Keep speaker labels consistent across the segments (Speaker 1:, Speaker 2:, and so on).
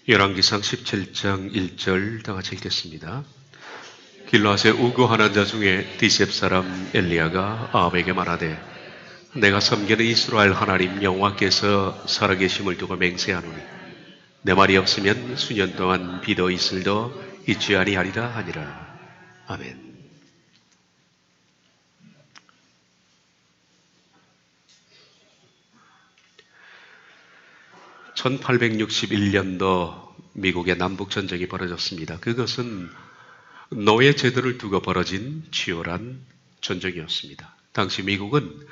Speaker 1: 열왕기상 17장 1절 다 같이 읽겠습니다. 길르앗에 우거하는 자 중에 디셉 사람 엘리야가 아합에게 말하되 내가 섬기는 이스라엘 하나님 여호와께서 살아계심을 두고 맹세하노니 내 말이 없으면 수년 동안 비도 이슬도 있지 아니하리라 하니라. 아멘. (1861년도) 미국의 남북전쟁이 벌어졌습니다. 그것은 노예 제도를 두고 벌어진 치열한 전쟁이었습니다. 당시 미국은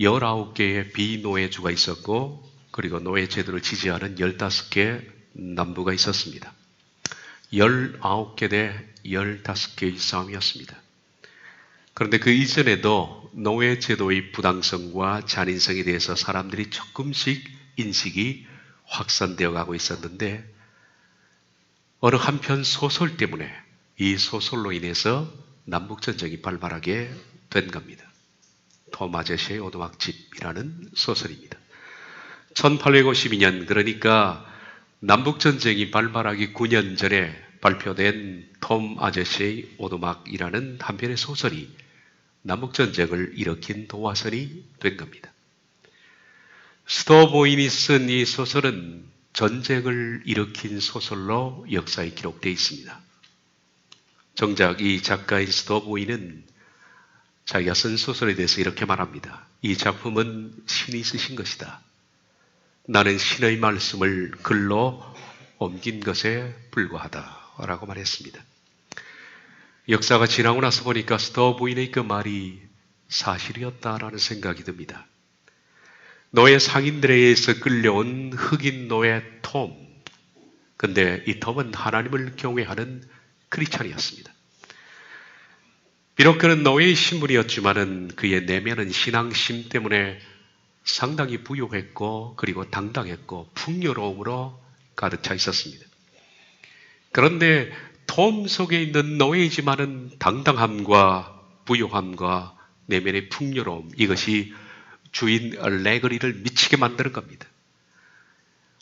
Speaker 1: 19개의 비노예주가 있었고, 그리고 노예 제도를 지지하는 15개 남부가 있었습니다. 19개 대 15개의 싸움이었습니다. 그런데 그 이전에도 노예 제도의 부당성과 잔인성에 대해서 사람들이 조금씩 인식이 확산되어 가고 있었는데, 어느 한편 소설 때문에 이 소설로 인해서 남북전쟁이 발발하게 된 겁니다. 톰 아저씨의 오두막집이라는 소설입니다. 1852년, 그러니까 남북전쟁이 발발하기 9년 전에 발표된 톰 아저씨의 오두막이라는 한 편의 소설이 남북전쟁을 일으킨 도화선이 된 겁니다. 스토보인이 쓴 이 소설은 전쟁을 일으킨 소설로 역사에 기록되어 있습니다. 정작 이 작가인 스토보인은 자기가 쓴 소설에 대해서 이렇게 말합니다. 이 작품은 신이 쓰신 것이다. 나는 신의 말씀을 글로 옮긴 것에 불과하다 라고 말했습니다. 역사가 지나고 나서 보니까 스토보인의 그 말이 사실이었다라는 생각이 듭니다. 노예 상인들에 의해서 끌려온 흑인 노예 톰. 근데 이 톰은 하나님을 경외하는 크리스찬이었습니다. 비록 그는 노예의 신분이었지만은 그의 내면은 신앙심 때문에 상당히 부유했고, 그리고 당당했고 풍요로움으로 가득 차 있었습니다. 그런데 톰 속에 있는 노예이지만은 당당함과 부유함과 내면의 풍요로움, 이것이 주인 레그리를 미치게 만드는 겁니다.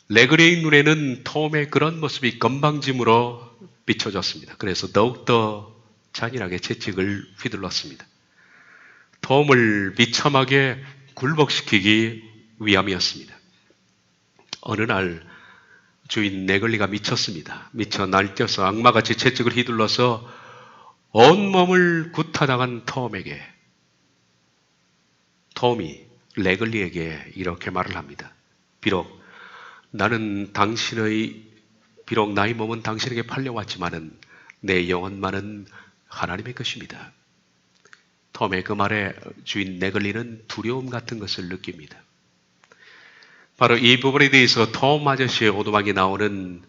Speaker 1: 레그리의 눈에는 톰의 그런 모습이 건방짐으로 비춰졌습니다. 그래서 더욱더 잔인하게 채찍을 휘둘렀습니다. 톰을 비참하게 굴복시키기 위함이었습니다. 어느 날 주인 레글리가 미쳤습니다. 미쳐 날뛰어서 악마같이 채찍을 휘둘러서 온몸을 구타당한 톰에게, 톰이 레글리에게 이렇게 말을 합니다. 비록 나의 몸은 당신에게 팔려왔지만은 내 영혼만은 하나님의 것입니다. 톰의 그 말에 주인 레글리는 두려움 같은 것을 느낍니다. 바로 이 부분에 대해서 톰 아저씨의 오두막에 나오는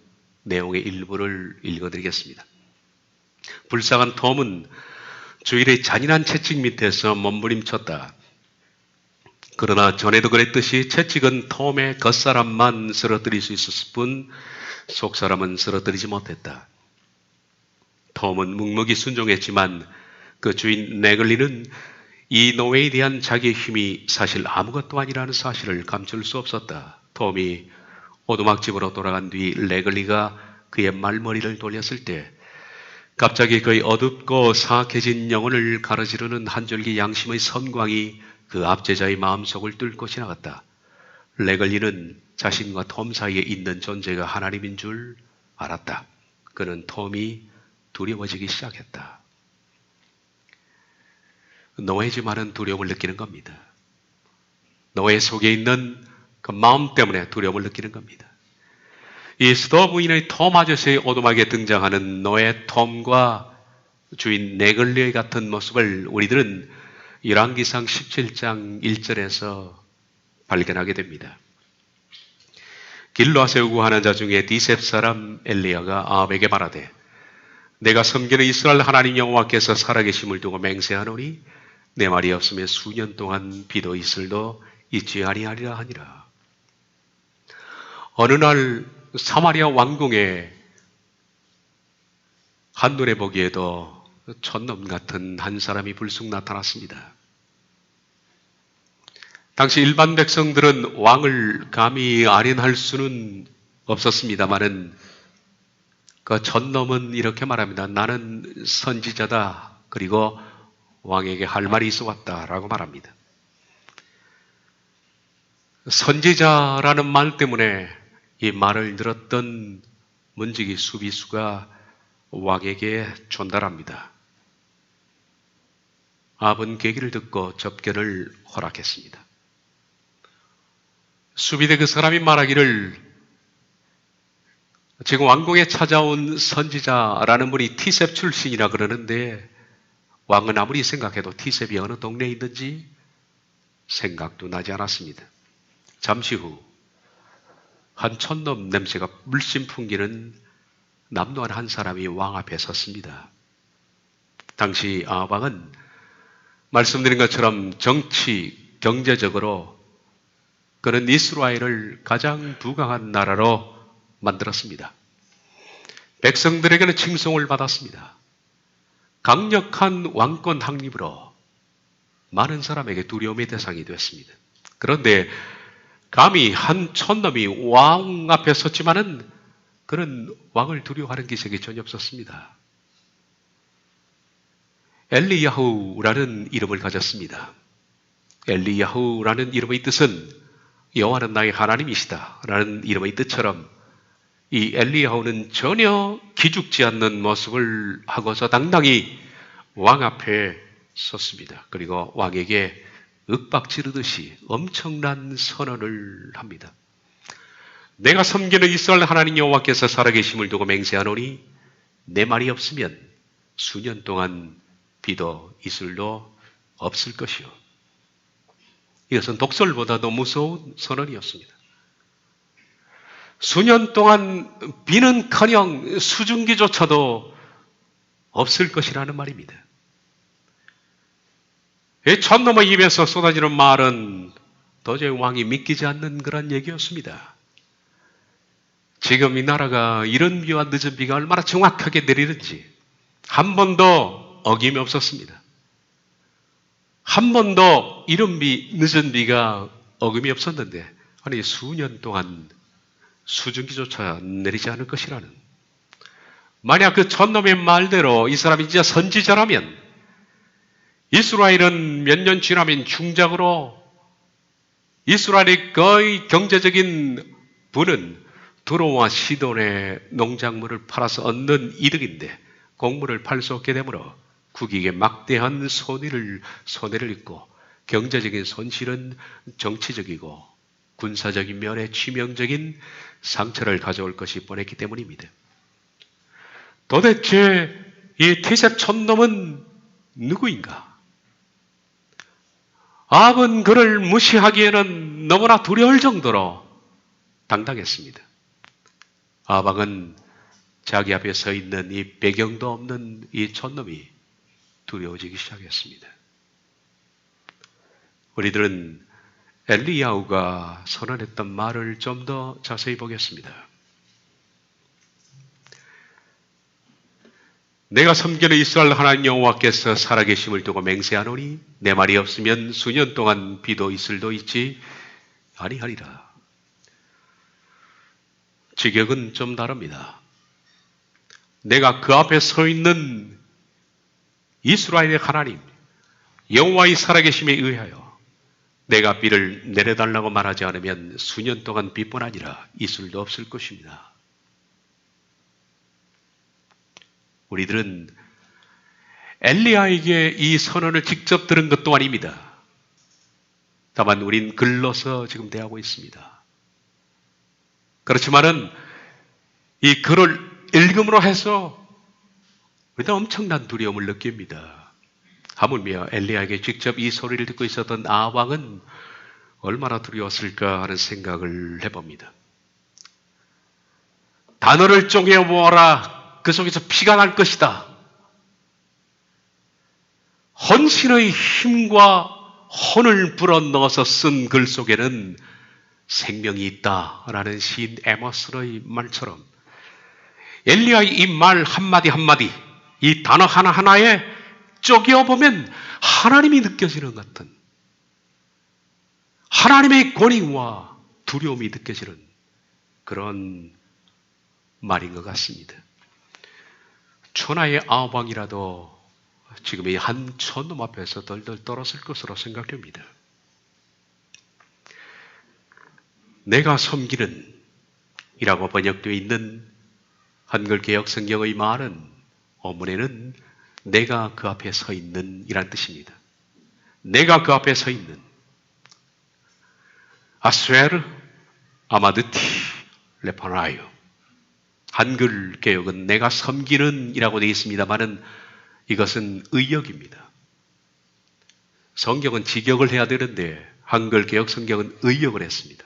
Speaker 1: 내용의 일부를 읽어드리겠습니다. 불쌍한 톰은 주인의 잔인한 채찍 밑에서 몸부림쳤다. 그러나 전에도 그랬듯이 채찍은 톰의 겉사람만 쓰러뜨릴 수 있었을 뿐 속사람은 쓰러뜨리지 못했다. 톰은 묵묵히 순종했지만 그 주인 레글리는 이 노예에 대한 자기의 힘이 사실 아무것도 아니라는 사실을 감출 수 없었다. 톰이 오두막집으로 돌아간 뒤 레글리가 그의 말머리를 돌렸을 때 갑자기 그의 어둡고 사악해진 영혼을 가로지르는 한 줄기 양심의 선광이 그 압제자의 마음속을 뚫고 지나갔다. 레글리는 자신과 톰 사이에 있는 존재가 하나님인 줄 알았다. 그는 톰이 두려워지기 시작했다. 노예지만은 두려움을 느끼는 겁니다. 노예 속에 있는 그 마음 때문에 두려움을 느끼는 겁니다. 이 스토부인의 톰 아저씨의 오두막에 등장하는 노예 톰과 주인 레글리의 같은 모습을 우리들은 열왕기상 17장 1절에서 발견하게 됩니다. 길르앗에 우거하는 자 중에 디셉 사람 엘리야가 아합에게 말하되 내가 섬기는 이스라엘 하나님 여호와께서 살아계심을 두고 맹세하노니 내 말이 없으면 수년 동안 비도 이슬도 있지 아니하리라 하니라. 어느 날 사마리아 왕궁에 한눈에 보기에도 촌놈 같은 한 사람이 불쑥 나타났습니다. 당시 일반 백성들은 왕을 감히 아련할 수는 없었습니다마는 그 촌놈은 이렇게 말합니다. 나는 선지자다. 그리고 왕에게 할 말이 있어 왔다라고 말합니다. 선지자라는 말 때문에 이 말을 들었던 문지기 수비수가 왕에게 전달합니다. 아합은 계기를 듣고 접견을 허락했습니다. 수비대 그 사람이 말하기를 지금 왕궁에 찾아온 선지자라는 분이 티셉 출신이라 그러는데 왕은 아무리 생각해도 티셉이 어느 동네에 있는지 생각도 나지 않았습니다. 잠시 후 한 촌놈 냄새가 물씬 풍기는 남노한 한 사람이 왕 앞에 섰습니다. 당시 아합 왕은 말씀드린 것처럼 정치, 경제적으로 그는 이스라엘을 가장 부강한 나라로 만들었습니다. 백성들에게는 칭송을 받았습니다. 강력한 왕권 확립으로 많은 사람에게 두려움의 대상이 되었습니다. 그런데 감히 한 촌놈이 왕 앞에 섰지만은 그는 왕을 두려워하는 기색이 전혀 없었습니다. 엘리야후라는 이름을 가졌습니다. 엘리야후라는 이름의 뜻은 여호와는 나의 하나님이시다 라는 이름의 뜻처럼 이 엘리야후는 전혀 기죽지 않는 모습을 하고서 당당히 왕 앞에 섰습니다. 그리고 왕에게 윽박지르듯이 엄청난 선언을 합니다. 내가 섬기는 이스라엘 하나님 여호와께서 살아계심을 두고 맹세하노니 내 말이 없으면 수년 동안 비도 이슬도 없을 것이요. 이것은 독설보다도 무서운 선언이었습니다. 수년 동안 비는커녕 수증기조차도 없을 것이라는 말입니다. 이 촌놈의 입에서 쏟아지는 말은 도저히 왕이 믿기지 않는 그런 얘기였습니다. 지금 이 나라가 이른 비와 늦은 비가 얼마나 정확하게 내리는지 한 번도 어김이 없었습니다. 한 번도 이른 비, 늦은 비가 어김이 없었는데 아니 수년 동안 수증기조차 내리지 않을 것이라는, 만약 그 촌놈의 말대로 이 사람이 진짜 선지자라면 이스라엘은 몇 년 지나면 충작으로 이스라엘의 거의 경제적인 부는 두로와 시돈의 농작물을 팔아서 얻는 이득인데 곡물을 팔 수 없게 되므로 국익에 막대한 손해를 입고 경제적인 손실은 정치적이고 군사적인 면에 치명적인 상처를 가져올 것이 뻔했기 때문입니다. 도대체 이 티셉 촌놈은 누구인가? 아합은 그를 무시하기에는 너무나 두려울 정도로 당당했습니다. 아합 왕은 자기 앞에 서 있는 이 배경도 없는 이 촌놈이 두려워지기 시작했습니다. 우리들은 엘리야후가 선언했던 말을 좀 더 자세히 보겠습니다. 내가 섬기는 이스라엘 하나님 여호와께서 살아계심을 두고 맹세하노니 내 말이 없으면 수년 동안 비도 이슬도 있지 아니하리라. 직역은 좀 다릅니다. 내가 그 앞에 서 있는 이스라엘의 하나님 여호와의 살아계심에 의하여 내가 비를 내려달라고 말하지 않으면 수년 동안 비뿐 아니라 이슬도 없을 것입니다. 우리들은 엘리야에게 이 선언을 직접 들은 것도 아닙니다. 다만 우린 글로서 지금 대하고 있습니다. 그렇지만은 이 글을 읽음으로 해서 우리는 엄청난 두려움을 느낍니다. 하물며 엘리야에게 직접 이 소리를 듣고 있었던 아합 왕은 얼마나 두려웠을까 하는 생각을 해봅니다. 단어를 쪼개 모아라. 그 속에서 피가 날 것이다. 헌신의 힘과 혼을 불어넣어서 쓴 글 속에는 생명이 있다라는 시인 에머스의 말처럼 엘리야의 이 말 한마디 한마디, 이 단어 하나하나에 쪼개어보면 하나님이 느껴지는 것 같은, 하나님의 권위와 두려움이 느껴지는 그런 말인 것 같습니다. 천하의 아왕이라도 지금 이 한 천놈 앞에서 덜덜 떨었을 것으로 생각됩니다. 내가 섬기는 이라고 번역되어 있는 한글 개역 성경의 말은 어문에는 내가 그 앞에 서 있는 이란 뜻입니다. 내가 그 앞에 서 있는 아스웨르 아마드티 레파나유. 한글 개역은 내가 섬기는 이라고 되어 있습니다만은 이것은 의역입니다. 성경은 직역을 해야 되는데 한글 개역 성경은 의역을 했습니다.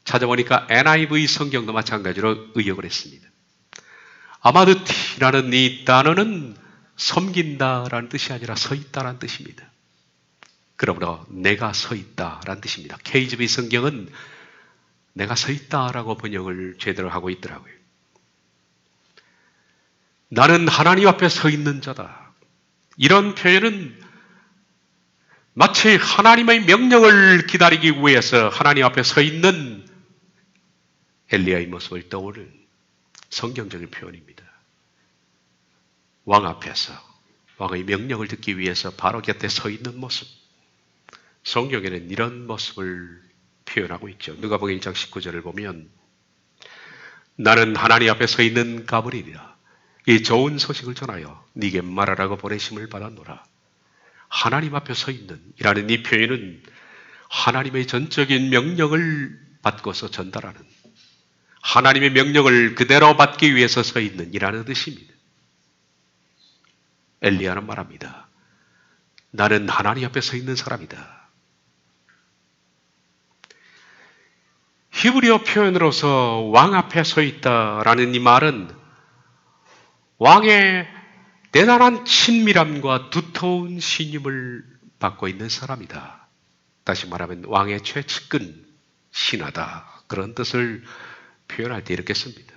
Speaker 1: 찾아보니까 NIV 성경도 마찬가지로 의역을 했습니다. 아마드티라는 이 단어는 섬긴다라는 뜻이 아니라 서 있다라는 뜻입니다. 그러므로 내가 서 있다라는 뜻입니다. KJV 성경은 내가 서 있다라고 번역을 제대로 하고 있더라고요. 나는 하나님 앞에 서 있는 자다. 이런 표현은 마치 하나님의 명령을 기다리기 위해서 하나님 앞에 서 있는 엘리야의 모습을 떠오르는 성경적인 표현입니다. 왕 앞에서 왕의 명령을 듣기 위해서 바로 곁에 서 있는 모습. 성경에는 이런 모습을 표현하고 있죠. 누가복음 1장 19절을 보면 나는 하나님 앞에 서 있는 가브리엘이라 이 좋은 소식을 전하여 네게 말하라고 보내심을 받았노라. 하나님 앞에 서 있는 이라는 이 표현은 하나님의 전적인 명령을 받고서 전달하는, 하나님의 명령을 그대로 받기 위해서 서 있는 이라는 뜻입니다. 엘리야는 말합니다. 나는 하나님 앞에 서 있는 사람이다. 히브리어 표현으로서 왕 앞에 서 있다라는 이 말은 왕의 대단한 친밀함과 두터운 신임을 받고 있는 사람이다. 다시 말하면 왕의 최측근 신하다. 그런 뜻을 표현할 때 이렇게 씁니다.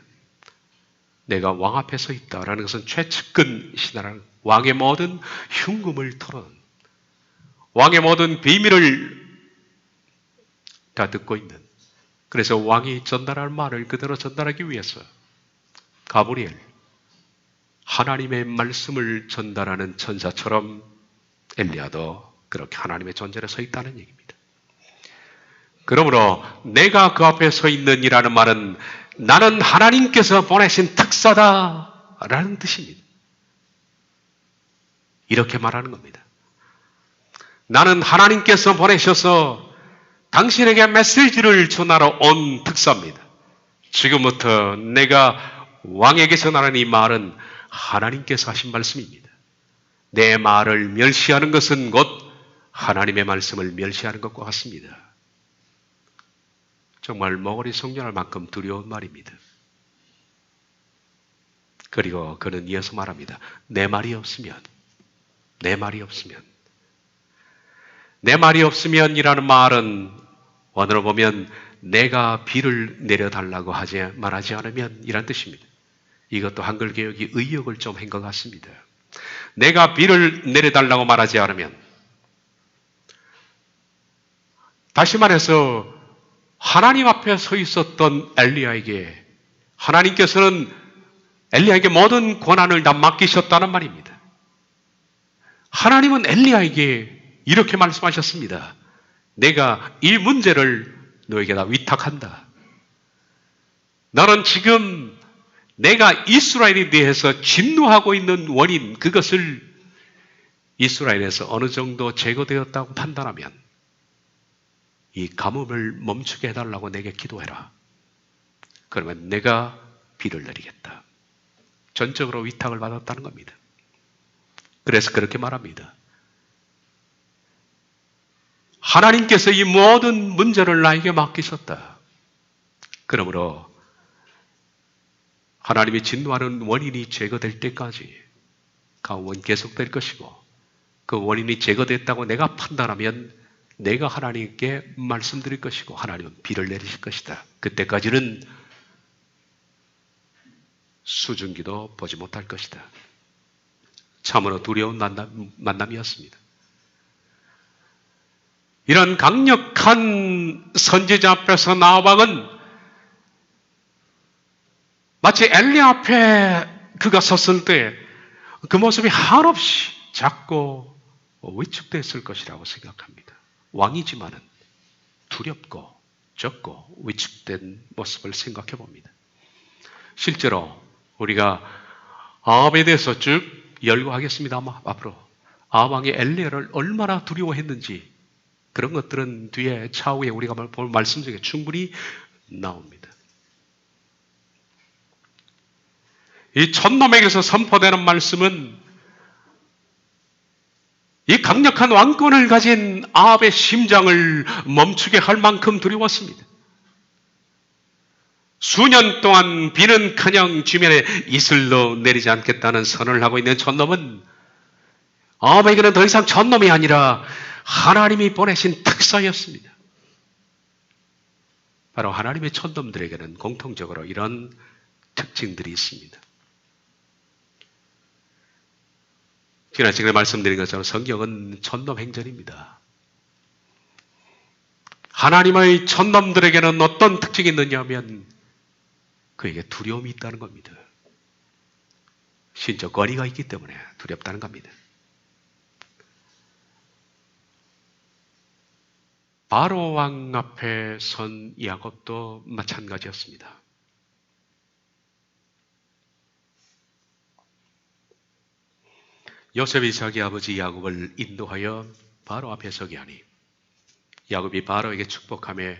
Speaker 1: 내가 왕 앞에 서 있다라는 것은 최측근 신하라는 왕의 모든 흉금을 털어놓은 왕의 모든 비밀을 다 듣고 있는, 그래서 왕이 전달할 말을 그대로 전달하기 위해서 가브리엘, 하나님의 말씀을 전달하는 천사처럼 엘리야도 그렇게 하나님의 존재에 서 있다는 얘기입니다. 그러므로 내가 그 앞에 서 있는 이라는 말은 나는 하나님께서 보내신 특사다라는 뜻입니다. 이렇게 말하는 겁니다. 나는 하나님께서 보내셔서 당신에게 메시지를 전하러 온 특사입니다. 지금부터 내가 왕에게 전하는 이 말은 하나님께서 하신 말씀입니다. 내 말을 멸시하는 것은 곧 하나님의 말씀을 멸시하는 것과 같습니다. 정말 멍어리 성전할 만큼 두려운 말입니다. 그리고 그는 이어서 말합니다. 내 말이 없으면 이라는 말은 원어로 보면 내가 비를 내려달라고 말하지 않으면 이란 뜻입니다. 이것도 한글 개역이 의역을 좀 한 것 같습니다. 내가 비를 내려달라고 말하지 않으면, 다시 말해서 하나님 앞에 서 있었던 엘리야에게 하나님께서는 엘리야에게 모든 권한을 다 맡기셨다는 말입니다. 하나님은 엘리야에게 이렇게 말씀하셨습니다. 내가 이 문제를 너에게 다 위탁한다. 너는 지금 내가 이스라엘에 대해서 진노하고 있는 원인, 그것을 이스라엘에서 어느 정도 제거되었다고 판단하면 이 가뭄을 멈추게 해달라고 내게 기도해라. 그러면 내가 비를 내리겠다. 전적으로 위탁을 받았다는 겁니다. 그래서 그렇게 말합니다. 하나님께서 이 모든 문제를 나에게 맡기셨다. 그러므로 하나님이 진노하는 원인이 제거될 때까지 가뭄은 계속될 것이고, 그 원인이 제거됐다고 내가 판단하면 내가 하나님께 말씀드릴 것이고 하나님은 비를 내리실 것이다. 그때까지는 수증기도 보지 못할 것이다. 참으로 두려운 만남이었습니다. 이런 강력한 선지자 앞에서 나아방은 마치 엘리 앞에 그가 섰을 때 그 모습이 한없이 작고 위축됐을 것이라고 생각합니다. 왕이지만은 두렵고 적고 위축된 모습을 생각해 봅니다. 실제로 우리가 아합에 대해서 쭉 열거하겠습니다. 앞으로 아합 왕이 엘리야를 얼마나 두려워했는지 그런 것들은 뒤에 차후에 우리가 볼 말씀 중에 충분히 나옵니다. 이 촌놈에게서 선포되는 말씀은 이 강력한 왕권을 가진 아합의 심장을 멈추게 할 만큼 두려웠습니다. 수년 동안 비는커녕 주변에 이슬도 내리지 않겠다는 선언을 하고 있는 촌놈은 아합에게는 더 이상 촌놈이 아니라 하나님이 보내신 특사였습니다. 바로 하나님의 촌놈들에게는 공통적으로 이런 특징들이 있습니다. 지난 시간에 말씀드린 것처럼 성경은 촌놈 행전입니다. 하나님의 촌놈들에게는 어떤 특징이 있느냐 하면 그에게 두려움이 있다는 겁니다. 신적 권위가 있기 때문에 두렵다는 겁니다. 바로 왕 앞에 선 야곱도 마찬가지였습니다. 요셉이 자기 아버지 야곱을 인도하여 바로 앞에 서게 하니 야곱이 바로에게 축복하며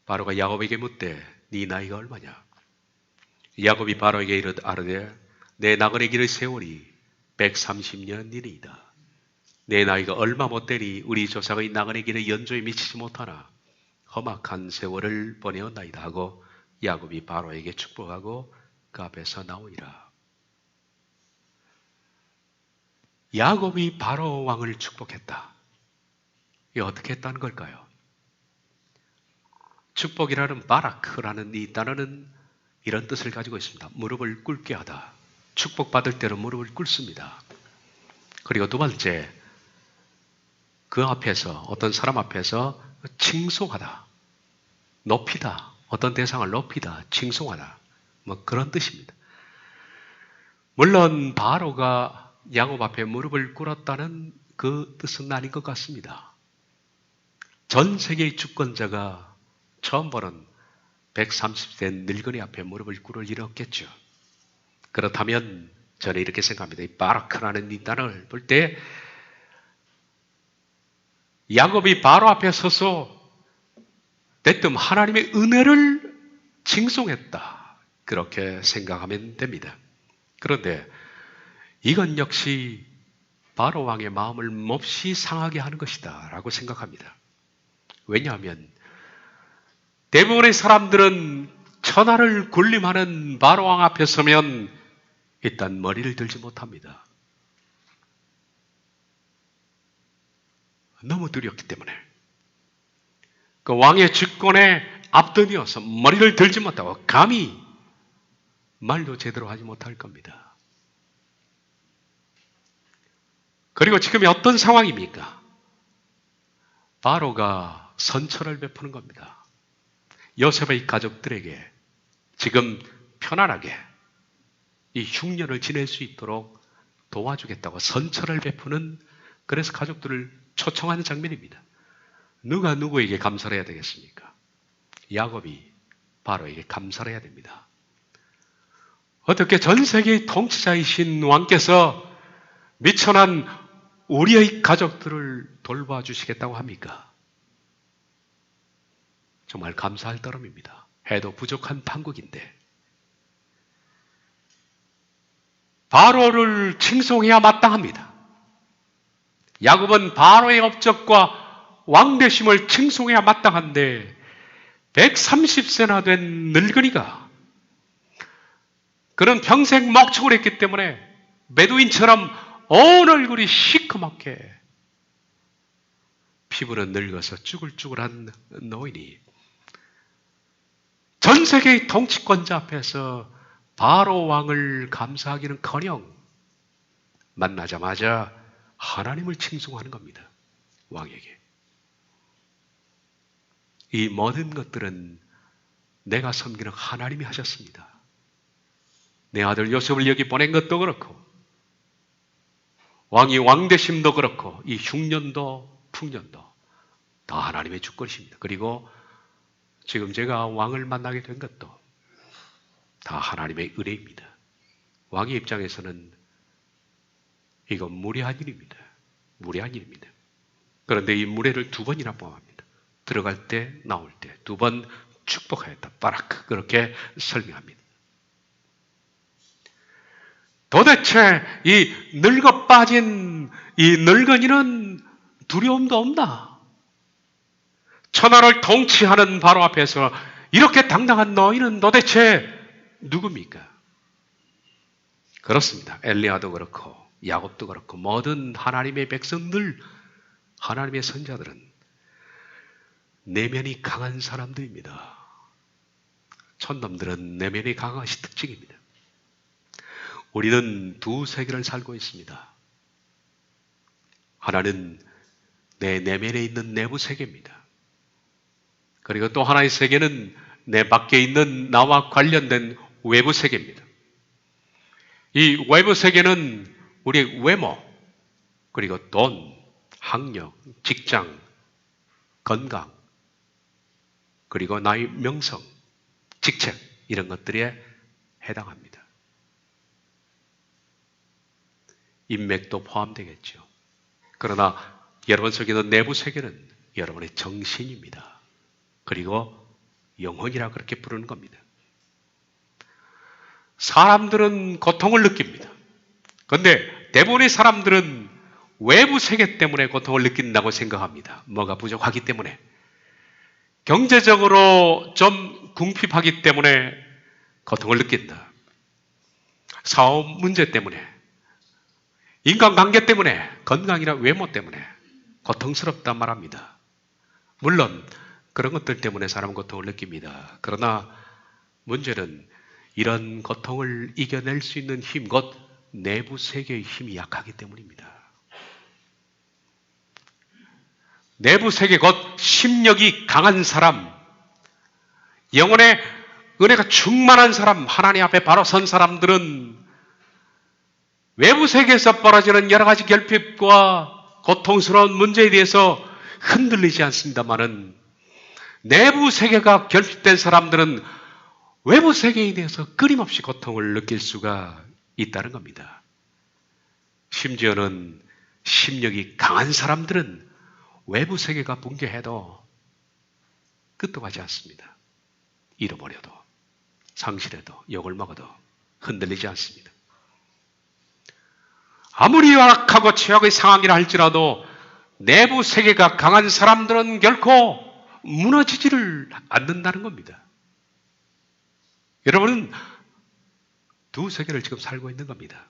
Speaker 1: 바로가 야곱에게 묻되 네 나이가 얼마냐? 야곱이 바로에게 아르되 내 나그네 길의 세월이 130년이니이다. 내 나이가 얼마 못되니 우리 조상의 나그네 길의 연조에 미치지 못하나 험악한 세월을 보내었나이다 하고 야곱이 바로에게 축복하고 그 앞에서 나오니라. 야곱이 바로 왕을 축복했다. 이게 어떻게 했다는 걸까요? 축복이라는 바라크라는 이 단어는 이런 뜻을 가지고 있습니다. 무릎을 꿇게 하다. 축복받을 때는 무릎을 꿇습니다. 그리고 두 번째, 그 앞에서 어떤 사람 앞에서 칭송하다. 높이다. 어떤 대상을 높이다. 칭송하다. 뭐 그런 뜻입니다. 물론 바로가 야곱 앞에 무릎을 꿇었다는 그 뜻은 아닌 것 같습니다. 전 세계의 주권자가 처음 보는 130세 늙은이 앞에 무릎을 꿇을 일은 없겠죠. 그렇다면 저는 이렇게 생각합니다. 이 바라크라는 이 단어를 볼 때 야곱이 바로 앞에 서서 대뜸 하나님의 은혜를 칭송했다. 그렇게 생각하면 됩니다. 그런데 이건 역시 바로 왕의 마음을 몹시 상하게 하는 것이다 라고 생각합니다. 왜냐하면 대부분의 사람들은 천하를 군림하는 바로 왕 앞에 서면 일단 머리를 들지 못합니다. 너무 두렵기 때문에. 그 왕의 주권에 앞덤이어서 머리를 들지 못하고 감히 말도 제대로 하지 못할 겁니다. 그리고 지금이 어떤 상황입니까? 바로가 선처를 베푸는 겁니다. 요셉의 가족들에게 지금 편안하게 이 흉년을 지낼 수 있도록 도와주겠다고 선처를 베푸는, 그래서 가족들을 초청하는 장면입니다. 누가 누구에게 감사를 해야 되겠습니까? 야곱이 바로에게 감사를 해야 됩니다. 어떻게 전 세계의 통치자이신 왕께서 미천한 우리의 가족들을 돌봐주시겠다고 합니까? 정말 감사할 따름입니다. 해도 부족한 판국인데. 바로를 칭송해야 마땅합니다. 야곱은 바로의 업적과 왕되심을 칭송해야 마땅한데 130세나 된 늙은이가, 그는 평생 목축을 했기 때문에 베두인처럼 온 얼굴이 시커멓게, 피부는 늙어서 쭈글쭈글한 노인이 전 세계의 통치권자 앞에서 바로 왕을 감사하기는커녕 만나자마자 하나님을 칭송하는 겁니다. 왕에게. 이 모든 것들은 내가 섬기는 하나님이 하셨습니다. 내 아들 요셉을 여기 보낸 것도 그렇고 왕이 왕되심도 그렇고 이 흉년도 풍년도 다 하나님의 주권이십니다. 그리고 지금 제가 왕을 만나게 된 것도 다 하나님의 은혜입니다. 왕의 입장에서는 이건 무례한 일입니다. 무례한 일입니다. 그런데 이 무례를 2번이나 포함합니다. 들어갈 때 나올 때 2번 축복하였다. 바라크 그렇게 설명합니다. 도대체 이 늙어 빠진 이 늙은이는 두려움도 없나? 천하를 통치하는 바로 앞에서 이렇게 당당한 너희는 도대체 누굽니까? 그렇습니다. 엘리야도 그렇고 야곱도 그렇고 모든 하나님의 백성들, 하나님의 선자들은 내면이 강한 사람들입니다. 촌놈들은 내면이 강한 것이 특징입니다. 우리는 2세계를 살고 있습니다. 하나는 내 내면에 있는 내부 세계입니다. 그리고 또 하나의 세계는 내 밖에 있는 나와 관련된 외부 세계입니다. 이 외부 세계는 우리의 외모, 그리고 돈, 학력, 직장, 건강, 그리고 나의 명성, 직책 이런 것들에 해당합니다. 인맥도 포함되겠죠. 그러나 여러분 속에 있는 내부 세계는 여러분의 정신입니다. 그리고 영혼이라 그렇게 부르는 겁니다. 사람들은 고통을 느낍니다. 그런데 대부분의 사람들은 외부 세계 때문에 고통을 느낀다고 생각합니다. 뭐가 부족하기 때문에. 경제적으로 좀 궁핍하기 때문에 고통을 느낀다. 사업 문제 때문에, 인간관계 때문에, 건강이나 외모 때문에 고통스럽다 말합니다. 물론 그런 것들 때문에 사람은 고통을 느낍니다. 그러나 문제는 이런 고통을 이겨낼 수 있는 힘, 곧 내부 세계의 힘이 약하기 때문입니다. 내부 세계, 곧 심력이 강한 사람, 영혼의 은혜가 충만한 사람, 하나님 앞에 바로 선 사람들은 외부 세계에서 벌어지는 여러 가지 결핍과 고통스러운 문제에 대해서 흔들리지 않습니다만은 내부 세계가 결핍된 사람들은 외부 세계에 대해서 끊임없이 고통을 느낄 수가 있다는 겁니다. 심지어는 심력이 강한 사람들은 외부 세계가 붕괴해도 끝도 가지 않습니다. 잃어버려도, 상실해도, 욕을 먹어도 흔들리지 않습니다. 아무리 열악하고 최악의 상황이라 할지라도 내부 세계가 강한 사람들은 결코 무너지지를 않는다는 겁니다. 여러분은 2세계를 지금 살고 있는 겁니다.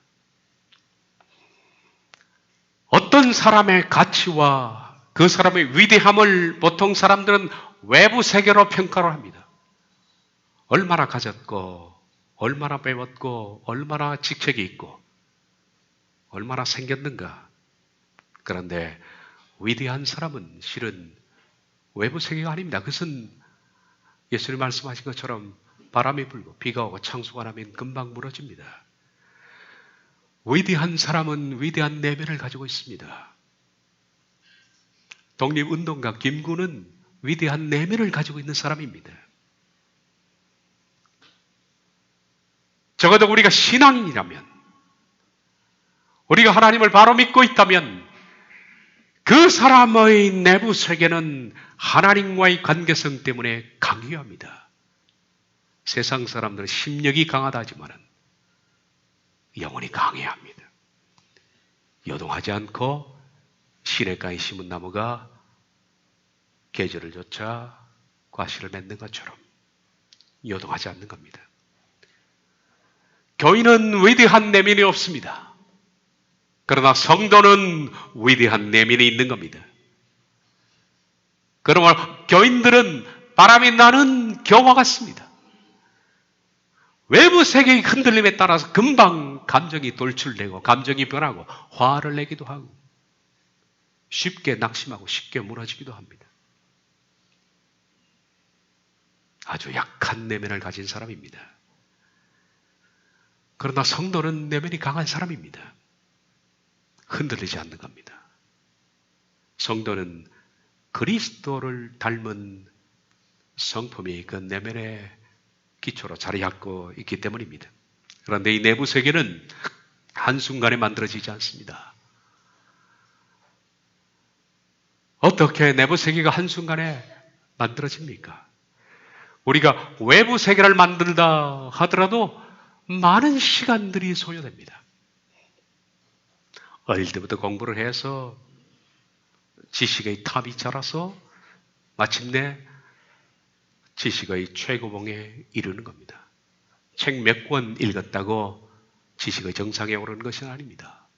Speaker 1: 어떤 사람의 가치와 그 사람의 위대함을 보통 사람들은 외부 세계로 평가를 합니다. 얼마나 가졌고, 얼마나 배웠고, 얼마나 직책이 있고, 얼마나 생겼는가. 그런데 위대한 사람은 실은 외부 세계가 아닙니다. 그것은 예수님 말씀하신 것처럼 바람이 불고 비가 오고 창수가 나면 금방 무너집니다. 위대한 사람은 위대한 내면을 가지고 있습니다. 독립운동가 김구는 위대한 내면을 가지고 있는 사람입니다. 적어도 우리가 신앙인이라면, 우리가 하나님을 바로 믿고 있다면 그 사람의 내부 세계는 하나님과의 관계성 때문에 강요합니다. 세상 사람들은 심력이 강하다 하지만 영혼이 강해야 합니다. 요동하지 않고 시냇가에 심은 나무가 계절을 쫓아 과실을 맺는 것처럼 요동하지 않는 겁니다. 교인은 위대한 내면이 없습니다. 그러나 성도는 위대한 내면이 있는 겁니다. 그러므로 교인들은 바람이 나는 겨와 같습니다. 외부 세계의 흔들림에 따라서 금방 감정이 돌출되고 감정이 변하고 화를 내기도 하고 쉽게 낙심하고 쉽게 무너지기도 합니다. 아주 약한 내면을 가진 사람입니다. 그러나 성도는 내면이 강한 사람입니다. 흔들리지 않는 겁니다. 성도는 그리스도를 닮은 성품이 그 내면의 기초로 자리 잡고 있기 때문입니다. 그런데 이 내부 세계는 한순간에 만들어지지 않습니다. 어떻게 내부 세계가 한순간에 만들어집니까? 우리가 외부 세계를 만들다 하더라도 많은 시간들이 소요됩니다. 어릴 때부터 공부를 해서 지식의 탑이 자라서 마침내 지식의 최고봉에 이르는 겁니다. 책 몇 권 읽었다고 지식의 정상에 오르는 것은 아닙니다.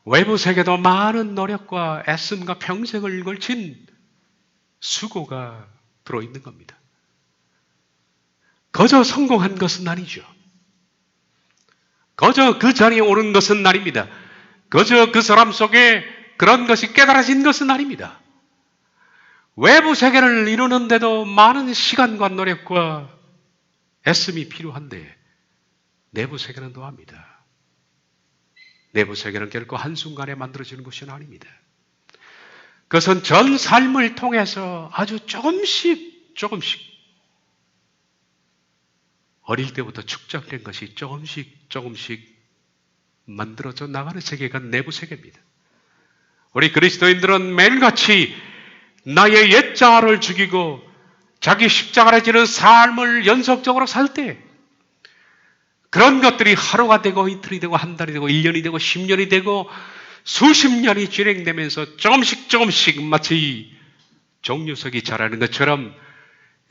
Speaker 1: 외부 세계도 많은 노력과 애씀과 평생을 걸친 수고가 들어있는 겁니다. 거저 성공한 것은 아니죠. 거저 그 자리에 오른 것은 아닙니다. 거저 그 사람 속에 그런 것이 깨달아진 것은 아닙니다. 외부 세계를 이루는데도 많은 시간과 노력과 애씀이 필요한데 내부 세계는 더합니다. 내부 세계는 결코 한순간에 만들어지는 것이 아닙니다. 그것은 전 삶을 통해서 아주 조금씩 어릴 때부터 축적된 것이 조금씩 만들어져 나가는 세계가 내부 세계입니다. 우리 그리스도인들은 매일같이 나의 옛자아를 죽이고 자기 십자가를 지는 삶을 연속적으로 살 때 그런 것들이 하루가 되고 이틀이 되고 한 달이 되고 1년이 되고 10년이 되고 수십 년이 진행되면서 조금씩 마치 종류석이 자라는 것처럼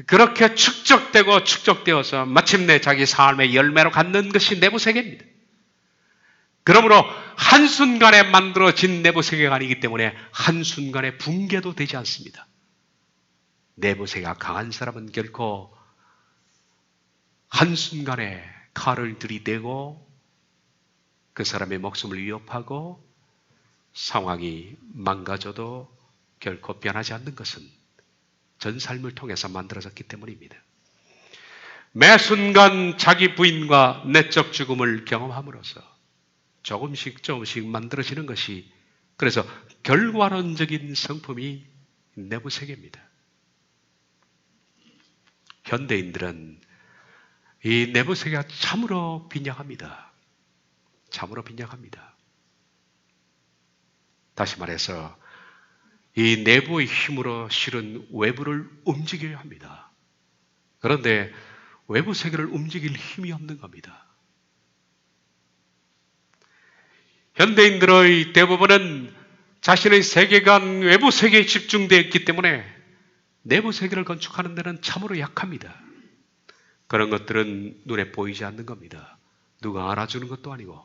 Speaker 1: 그렇게 축적되어서 마침내 자기 삶의 열매로 갖는 것이 내부 세계입니다. 그러므로 한순간에 만들어진 내부 세계가 아니기 때문에 한순간에 붕괴도 되지 않습니다. 내부 세계가 강한 사람은 결코 한순간에 칼을 들이대고 그 사람의 목숨을 위협하고 상황이 망가져도 결코 변하지 않는 것은 전 삶을 통해서 만들어졌기 때문입니다. 매 순간 자기 부인과 내적 죽음을 경험함으로써 조금씩 만들어지는 것이 그래서 결과론적인 성품이 내부 세계입니다. 현대인들은 이 내부 세계가 참으로 빈약합니다. 참으로 빈약합니다. 다시 말해서 이 내부의 힘으로 실은 외부를 움직여야 합니다. 그런데 외부 세계를 움직일 힘이 없는 겁니다. 현대인들의 대부분은 자신의 세계관, 외부 세계에 집중되어 있기 때문에 내부 세계를 건축하는 데는 참으로 약합니다. 그런 것들은 눈에 보이지 않는 겁니다. 누가 알아주는 것도 아니고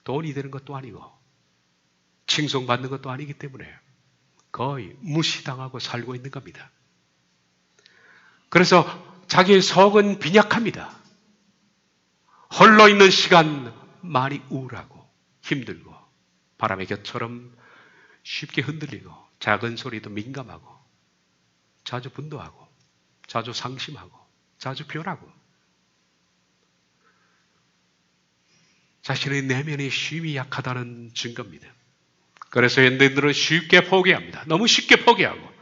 Speaker 1: 돈이 되는 것도 아니고 칭송받는 것도 아니기 때문에 거의 무시당하고 살고 있는 겁니다. 그래서 자기의 속은 빈약합니다. 홀로 있는 시간 많이 우울하고 힘들고 바람의 곁처럼 쉽게 흔들리고 작은 소리도 민감하고 자주 분노하고 자주 상심하고 자주 변하고 자신의 내면의 쉼이 약하다는 증거입니다. 그래서 현대인들은 쉽게 포기합니다. 너무 쉽게 포기하고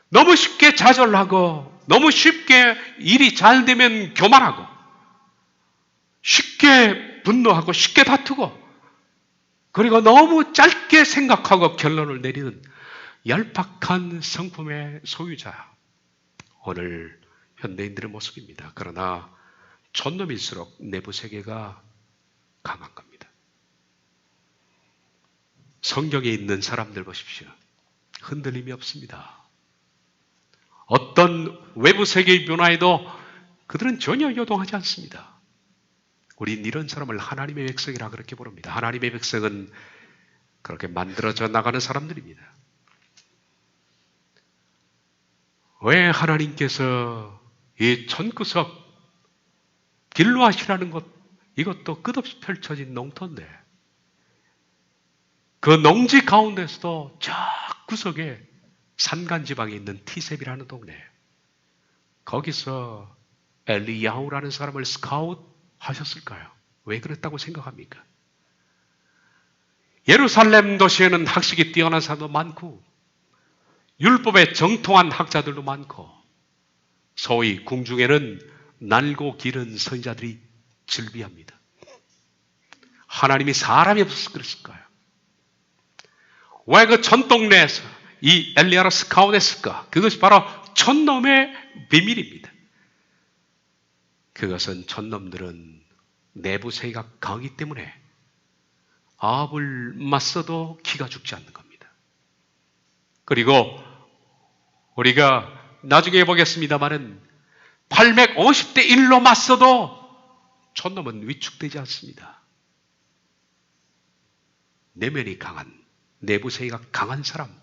Speaker 1: 너무 쉽게 좌절하고 너무 쉽게 일이 잘 되면 교만하고 쉽게 분노하고 쉽게 다투고 그리고 너무 짧게 생각하고 결론을 내리는 얄팍한 성품의 소유자 오늘 현대인들의 모습입니다. 그러나 촌놈일수록 내부 세계가 강한 겁니다. 성경에 있는 사람들 보십시오. 흔들림이 없습니다. 어떤 외부 세계의 변화에도 그들은 전혀 요동하지 않습니다. 우린 이런 사람을 하나님의 백성이라 그렇게 부릅니다. 하나님의 백성은 그렇게 만들어져 나가는 사람들입니다. 왜 하나님께서 이 천구석 길르앗이라는 것 이것도 끝없이 펼쳐진 농토인데 그 농지 가운데서도 저 구석에 산간지방에 있는 티셉이라는 동네 거기서 엘리야후라는 사람을 스카웃 하셨을까요? 왜 그랬다고 생각합니까? 예루살렘 도시에는 학식이 뛰어난 사람도 많고 율법에 정통한 학자들도 많고 소위 궁중에는 날고 기른 선지자들이 즐비합니다. 하나님이 사람이 없어서 그랬을까요? 왜 그 전동네에서 이 엘리야를 스카웃했을까? 그것이 바로 촌놈의 비밀입니다. 그것은 촌놈들은 내부 세계가 강하기 때문에 아합을 맞서도 기가 죽지 않는 겁니다. 그리고 우리가 나중에 보겠습니다마는 850대 1로 맞서도 촌놈은 위축되지 않습니다. 내면이 강한, 내부 세계가 강한 사람,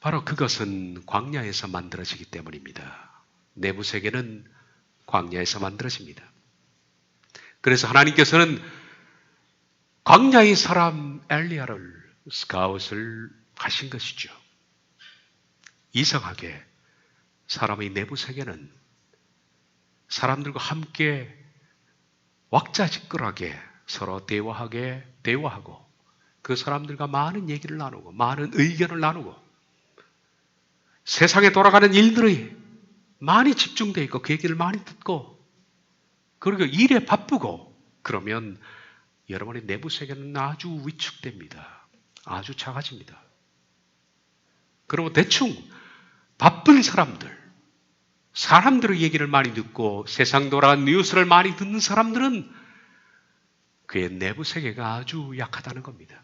Speaker 1: 바로 그것은 광야에서 만들어지기 때문입니다. 내부 세계는 광야에서 만들어집니다. 그래서 하나님께서는 광야의 사람 엘리야를 스카웃을 하신 것이죠. 이상하게 사람의 내부 세계는 사람들과 함께 왁자지껄하게 서로 대화하고 그 사람들과 많은 얘기를 나누고 많은 의견을 나누고 세상에 돌아가는 일들이 많이 집중되어 있고 그 얘기를 많이 듣고 그리고 일에 바쁘고 그러면 여러분의 내부 세계는 아주 위축됩니다. 아주 작아집니다. 그리고 대충 바쁜 사람들의 얘기를 많이 듣고 세상 돌아가는 뉴스를 많이 듣는 사람들은 그의 내부 세계가 아주 약하다는 겁니다.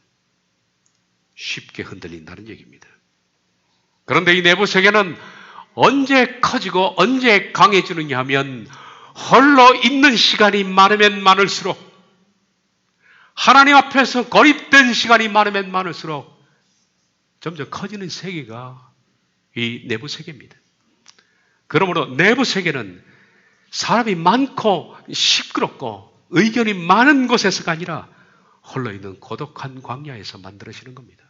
Speaker 1: 쉽게 흔들린다는 얘기입니다. 그런데 이 내부 세계는 언제 커지고 언제 강해지느냐 하면 홀로 있는 시간이 많으면 많을수록 하나님 앞에서 고립된 시간이 많으면 많을수록 점점 커지는 세계가 이 내부 세계입니다. 그러므로 내부 세계는 사람이 많고 시끄럽고 의견이 많은 곳에서가 아니라 홀로 있는 고독한 광야에서 만들어지는 겁니다.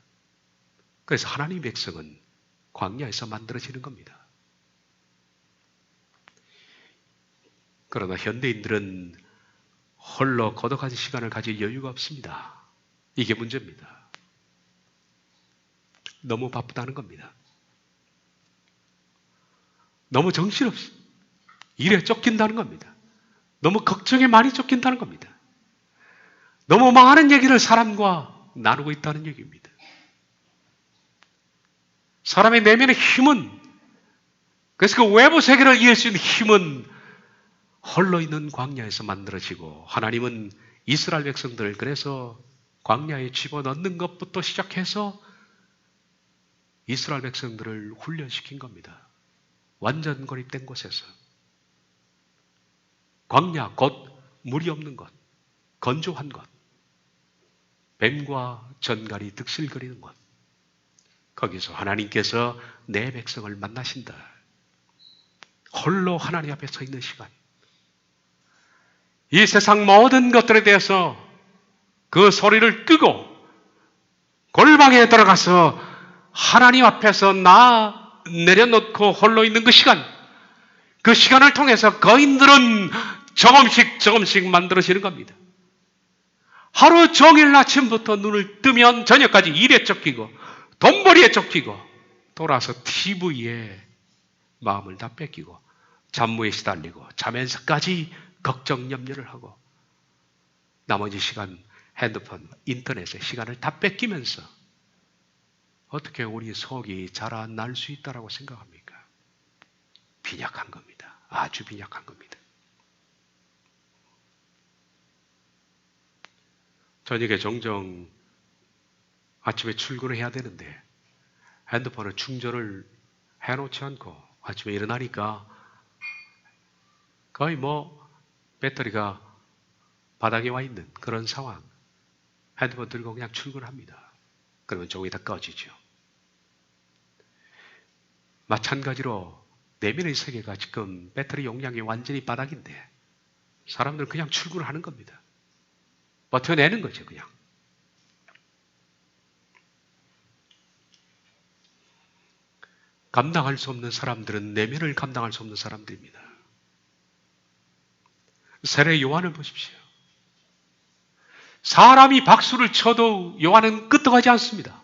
Speaker 1: 그래서 하나님의 백성은 광야에서 만들어지는 겁니다. 그러나 현대인들은 홀로 고독한 시간을 가질 여유가 없습니다. 이게 문제입니다. 너무 바쁘다는 겁니다. 너무 정신없어. 일에 쫓긴다는 겁니다. 너무 걱정에 많이 쫓긴다는 겁니다. 너무 많은 얘기를 사람과 나누고 있다는 얘기입니다. 사람의 내면의 힘은, 그래서 그 외부 세계를 이해할 수 있는 힘은 홀로 있는 광야에서 만들어지고 하나님은 이스라엘 백성들을 그래서 광야에 집어넣는 것부터 시작해서 이스라엘 백성들을 훈련시킨 겁니다. 완전 고립된 곳에서. 광야, 곧 물이 없는 곳, 건조한 곳, 뱀과 전갈이 득실거리는 곳. 거기서 하나님께서 내 백성을 만나신다. 홀로 하나님 앞에 서 있는 시간. 이 세상 모든 것들에 대해서 그 소리를 끄고 골방에 들어가서 하나님 앞에서 나 내려놓고 홀로 있는 그 시간을 통해서 거인들은 조금씩 만들어지는 겁니다. 하루 종일 아침부터 눈을 뜨면 저녁까지 일에 쫓기고 돈벌이에 쫓기고 돌아서 TV에 마음을 다 뺏기고 잠무에 시달리고 자면서까지 걱정 염려를 하고 나머지 시간 핸드폰, 인터넷에 시간을 다 뺏기면서 어떻게 우리 속이 자라날 수 있다고 생각합니까? 빈약한 겁니다. 아주 빈약한 겁니다. 저녁에 종종 아침에 출근을 해야 되는데 핸드폰을 충전을 해놓지 않고 아침에 일어나니까 거의 배터리가 바닥에 와 있는 그런 상황. 핸드폰 들고 그냥 출근합니다. 그러면 종이 다 꺼지죠. 마찬가지로 내면의 세계가 지금 배터리 용량이 완전히 바닥인데 사람들은 그냥 출근을 하는 겁니다. 버텨내는 거죠, 그냥. 감당할 수 없는 사람들은 내면을 감당할 수 없는 사람들입니다. 세례 요한을 보십시오. 사람이 박수를 쳐도 요한은 끄떡하지 않습니다.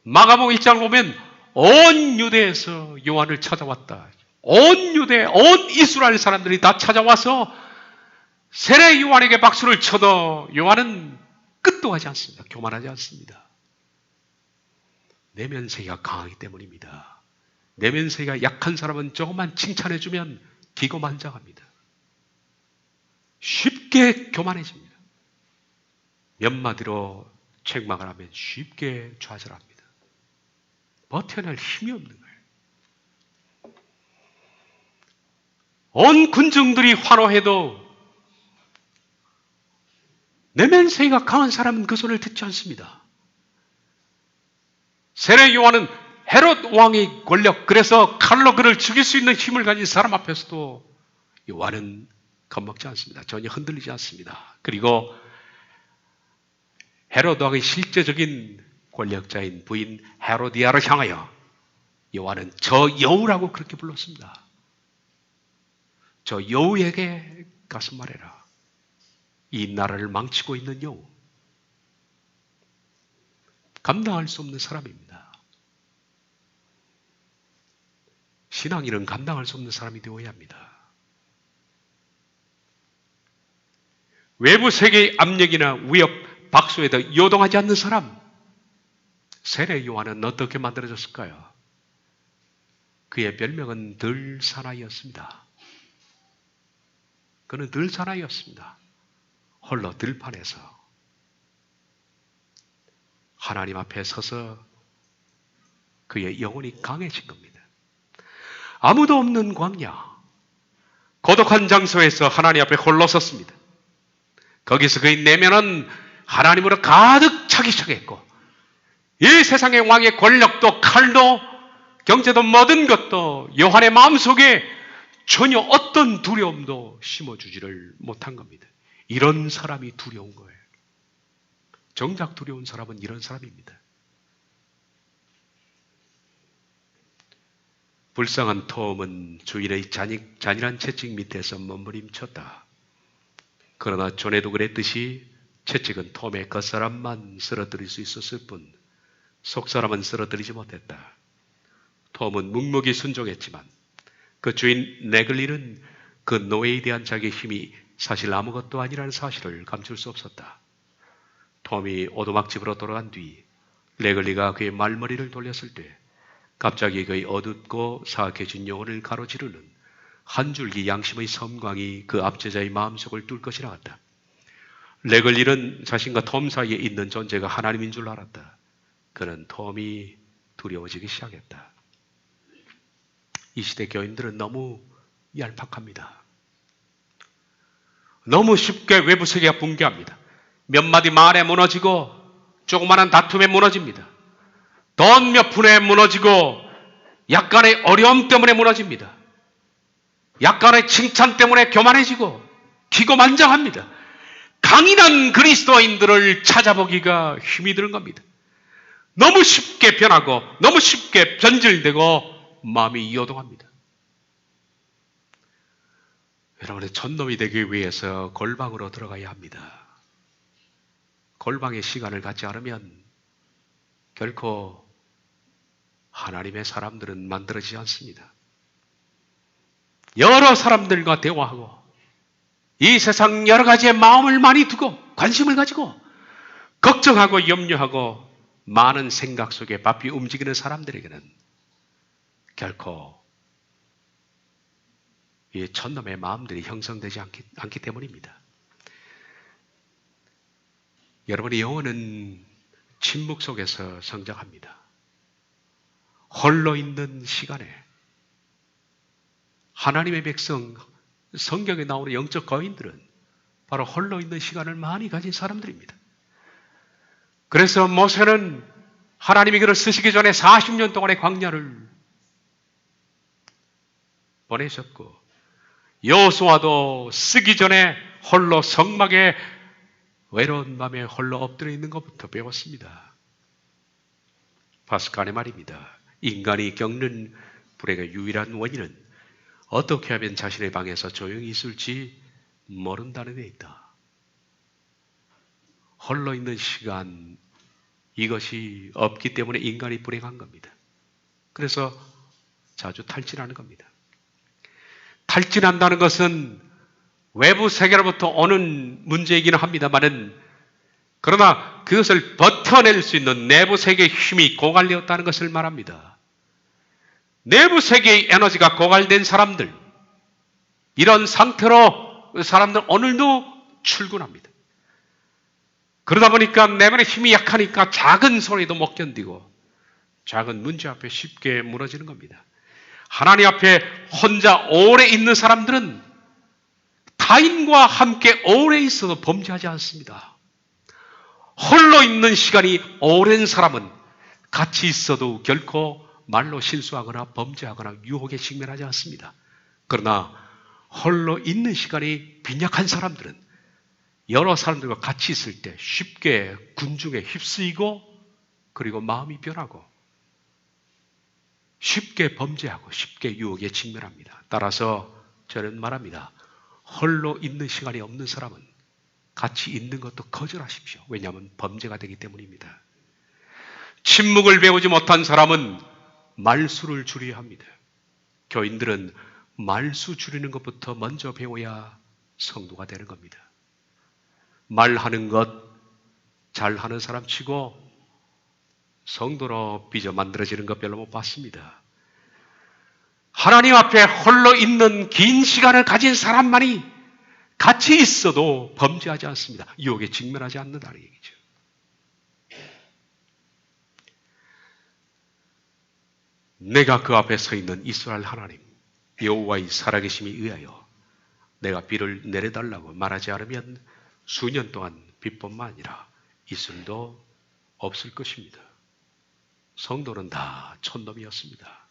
Speaker 1: 마가복음 1장을 보면 온 유대에서 요한을 찾아왔다. 온 유대, 온 이스라엘 사람들이 다 찾아와서 세례 요한에게 박수를 쳐도 요한은 끄떡하지 않습니다. 교만하지 않습니다. 내면세가 강하기 때문입니다. 내면세가 약한 사람은 조금만 칭찬해주면 기고만장합니다. 쉽게 교만해집니다. 몇 마디로 책망을 하면 쉽게 좌절합니다. 버텨낼 힘이 없는 거예요. 온 군중들이 환호해도 내면세가 강한 사람은 그 소리를 듣지 않습니다. 세례 요한은 헤롯 왕의 권력, 그래서 칼로 그를 죽일 수 있는 힘을 가진 사람 앞에서도 요한은 겁먹지 않습니다. 전혀 흔들리지 않습니다. 그리고 헤롯 왕의 실제적인 권력자인 부인 헤로디아를 향하여 요한은 저 여우라고 그렇게 불렀습니다. 저 여우에게 가서 말해라. 이 나라를 망치고 있는 여우. 감당할 수 없는 사람입니다. 신앙인은 감당할 수 없는 사람이 되어야 합니다. 외부 세계의 압력이나 위협, 박수에도 요동하지 않는 사람. 세례 요한은 어떻게 만들어졌을까요? 그의 별명은 늘 사나이였습니다. 그는 늘 사나이였습니다. 홀로 들판에서 하나님 앞에 서서 그의 영혼이 강해진 겁니다. 아무도 없는 광야, 고독한 장소에서 하나님 앞에 홀로 섰습니다. 거기서 그의 내면은 하나님으로 가득 차기 시작했고, 이 세상의 왕의 권력도 칼도 경제도 모든 것도 요한의 마음속에 전혀 어떤 두려움도 심어주지를 못한 겁니다. 이런 사람이 두려운 거예요. 정작 두려운 사람은 이런 사람입니다. 불쌍한 톰은 주인의 잔인한 채찍 밑에서 몸부림쳤다. 그러나 전에도 그랬듯이 채찍은 톰의 겉사람만 쓰러뜨릴 수 있었을 뿐 속사람은 쓰러뜨리지 못했다. 톰은 묵묵히 순종했지만 그 주인 네글리는 그 노예에 대한 자기의 힘이 사실 아무것도 아니라는 사실을 감출 수 없었다. 톰이 오두막집으로 돌아간 뒤 네글리가 그의 말머리를 돌렸을 때 갑자기 그의 어둡고 사악해진 영혼을 가로지르는 한 줄기 양심의 섬광이 그 압제자의 마음속을 뚫고 지나갔다. 네글리는 자신과 톰 사이에 있는 존재가 하나님인 줄 알았다. 그는 톰이 두려워지기 시작했다. 이 시대 교인들은 너무 얄팍합니다. 너무 쉽게 외부 세계가 붕괴합니다. 몇 마디 말에 무너지고 조그마한 다툼에 무너집니다. 돈 몇 푼에 무너지고 약간의 어려움 때문에 무너집니다. 약간의 칭찬 때문에 교만해지고 기고만장합니다. 강인한 그리스도인들을 찾아보기가 힘이 드는 겁니다. 너무 쉽게 변하고 너무 쉽게 변질되고 마음이 요동합니다. 여러분의 전놈이 되기 위해서 골방으로 들어가야 합니다. 골방의 시간을 갖지 않으면 결코 하나님의 사람들은 만들어지지 않습니다. 여러 사람들과 대화하고 이 세상 여러 가지의 마음을 많이 두고 관심을 가지고 걱정하고 염려하고 많은 생각 속에 바삐 움직이는 사람들에게는 결코 이 천놈의 마음들이 형성되지 않기 때문입니다. 여러분의 영혼은 침묵 속에서 성장합니다. 홀로 있는 시간에 하나님의 백성, 성경에 나오는 영적 거인들은 바로 홀로 있는 시간을 많이 가진 사람들입니다. 그래서 모세는 하나님이 그를 쓰시기 전에 40년 동안의 광야를 보내셨고, 여호수아도 쓰기 전에 홀로 성막에 외로운 밤에 홀로 엎드려 있는 것부터 배웠습니다. 파스칼의 말입니다. 인간이 겪는 불행의 유일한 원인은 어떻게 하면 자신의 방에서 조용히 있을지 모른다는 데 있다. 홀로 있는 시간, 이것이 없기 때문에 인간이 불행한 겁니다. 그래서 자주 탈진하는 겁니다. 탈진한다는 것은 외부 세계로부터 오는 문제이기는 합니다만은, 그러나 그것을 버텨낼 수 있는 내부 세계의 힘이 고갈되었다는 것을 말합니다. 내부 세계의 에너지가 고갈된 사람들, 이런 상태로 사람들은 오늘도 출근합니다. 그러다 보니까 내면의 힘이 약하니까 작은 소리도 못 견디고 작은 문제 앞에 쉽게 무너지는 겁니다. 하나님 앞에 혼자 오래 있는 사람들은 타인과 함께 오래 있어도 범죄하지 않습니다. 홀로 있는 시간이 오랜 사람은 같이 있어도 결코 말로 실수하거나 범죄하거나 유혹에 직면하지 않습니다. 그러나 홀로 있는 시간이 빈약한 사람들은 여러 사람들과 같이 있을 때 쉽게 군중에 휩쓰이고, 그리고 마음이 변하고 쉽게 범죄하고 쉽게 유혹에 직면합니다. 따라서 저는 말합니다. 홀로 있는 시간이 없는 사람은 같이 있는 것도 거절하십시오. 왜냐하면 범죄가 되기 때문입니다. 침묵을 배우지 못한 사람은 말수를 줄여야 합니다. 교인들은 말수 줄이는 것부터 먼저 배워야 성도가 되는 겁니다. 말하는 것 잘하는 사람 치고 성도로 빚어 만들어지는 것 별로 못 봤습니다. 하나님 앞에 홀로 있는 긴 시간을 가진 사람만이 같이 있어도 범죄하지 않습니다. 유혹에 직면하지 않는다는 얘기죠. 내가 그 앞에 서 있는 이스라엘 하나님 여호와의 살아계심에 의하여 내가 비를 내려달라고 말하지 않으면 수년 동안 비뿐만 아니라 이슬도 없을 것입니다. 성도는 다 촌놈이었습니다.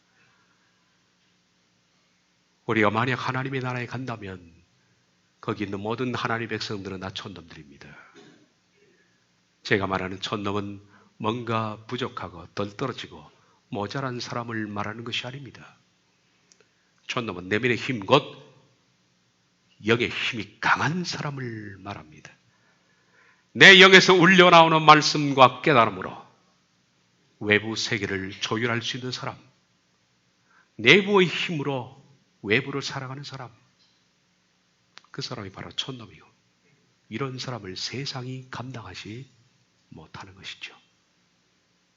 Speaker 1: 우리가 만약 하나님의 나라에 간다면 거기 있는 모든 하나님의 백성들은 다 촌놈들입니다. 제가 말하는 촌놈은 뭔가 부족하고 덜 떨어지고 모자란 사람을 말하는 것이 아닙니다. 촌놈은 내면의 힘, 곧 영의 힘이 강한 사람을 말합니다. 내 영에서 울려나오는 말씀과 깨달음으로 외부 세계를 조율할 수 있는 사람, 내부의 힘으로 외부를 살아가는 사람, 그 사람이 바로 촌놈이요. 이런 사람을 세상이 감당하지 못하는 것이죠.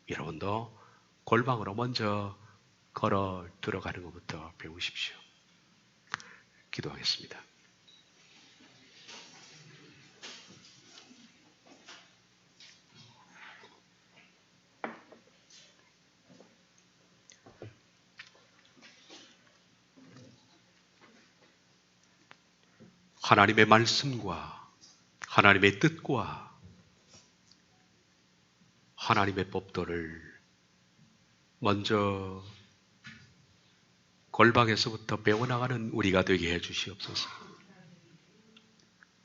Speaker 1: 여러분도 골방으로 먼저 걸어 들어가는 것부터 배우십시오. 기도하겠습니다. 하나님의 말씀과 하나님의 뜻과 하나님의 법도를 먼저 골방에서부터 배워나가는 우리가 되게 해주시옵소서.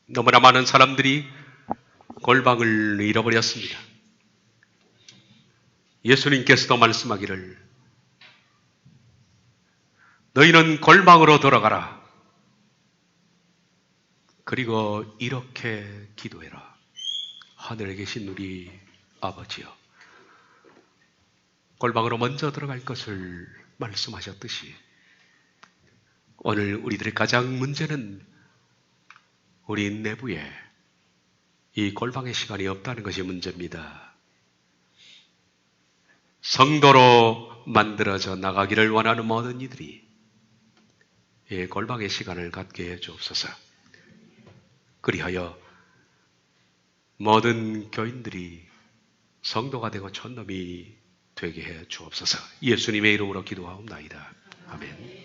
Speaker 1: 너무나 많은 사람들이 골방을 잃어버렸습니다. 예수님께서도 말씀하기를 너희는 골방으로 돌아가라. 그리고 이렇게 기도해라. 하늘에 계신 우리 아버지여, 골방으로 먼저 들어갈 것을 말씀하셨듯이 오늘 우리들의 가장 문제는 우리 내부에 이 골방의 시간이 없다는 것이 문제입니다. 성도로 만들어져 나가기를 원하는 모든 이들이 이 골방의 시간을 갖게 해 주옵소서. 그리하여 모든 교인들이 성도가 되고 촌놈이 되게 해 주옵소서. 예수님의 이름으로 기도하옵나이다. 아멘.